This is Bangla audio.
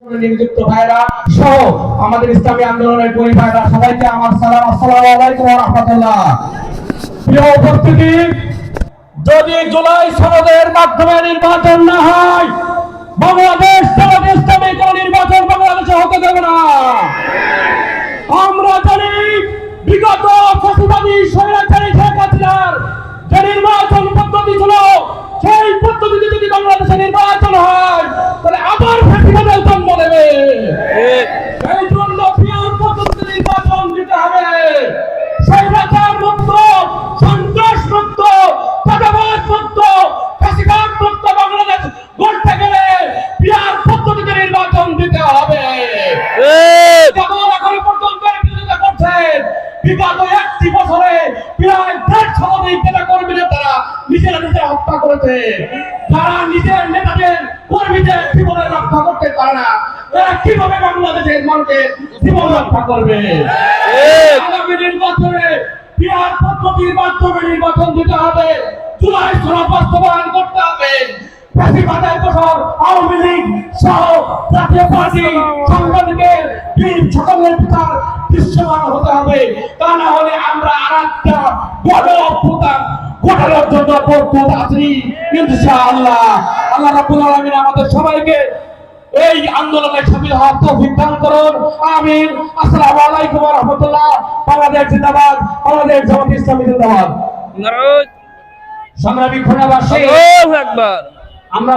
নিযুক্ত ভাইরা সহ আমাদের ইসলামী আন্দোলনের কর্মী ভাইরা সবাইকে আমার সালাম, আসসালামু আলাইকুম ওয়া রাহমাতুল্লাহ। প্রিয় উপস্থিতি, যদি জুলাই সনদের মাধ্যমে নির্বাচন না হয়, বাংলাদেশ জামাত ইসলামী কোন নির্বাচন বাংলাদেশে হতে দেবে না। আমরা জানি বিগত ফ্যাসিবাদী স্বৈরাচারী শেখ হাসিনার যে নির্বাচন পদ্ধতি ছিল, সেই পদ্ধতিতে যদি বাংলাদেশে নির্বাচন হয় তাহলে আবার ফ্যাসিবাদের জন্ম নেবে। সেই জন্য পিয়ার পদ্ধতিতে নির্বাচন দিতে হবে। স্বৈরাচার মুক্ত, সন্ত্রাস মুক্ত, চাঁদাবাজ মুক্ত, ফ্যাসিবাদ মুক্ত বাংলাদেশ গড়তে গেলে পিয়ার পদ্ধতিতে নির্বাচন দিতে হবে। এখন পর্যন্ত বিরোধিতা করছেন, বিগত একটি বছরে প্রায় 1.5 শতাধিক নেতা কর্মীদের তারা নিজেরা হত্যা করেছে। যারা নিজের নেতাদের কর্মীদের জীবনের রক্ষা করতে পারে না, তারা কিভাবে বাংলাদেশের মানুষের জীবন রক্ষা করবে? আগামী নির্বাচনে পিয়ার পদ্ধতির মাধ্যমে নির্বাচন দিতে হবে। জুলাই সনদ বাস্তবায়ন করতে হবে। ফ্যাসিবাদের বছর আওয়ামী লীগ সহ জাতীয় পার্টি সাংবাদিকের বীর সকলের বিচার দৃশ্যমান হতে হবে। তা না হলে আমরা আরেকটা বড় অভ্যুত্থান ঘটানোর জন্য প্রস্তুত আছি ইনশাআল্লাহ। আল্লাহ রাব্বুল আলামিন আমাদের সবাইকে এই আন্দোলনে শামিল হওয়ার তৌফিক দান করুন। আমিন। আসসালামু আলাইকুম ওয়া রাহমাতুল্লাহ। বাংলাদেশ জিন্দাবাদ, বাংলাদেশ জামাত ইসলামী জিন্দাবাদ। নারায়ণ সংগ্রামী খুলনাবাসী, আল্লাহু আকবার। আমরা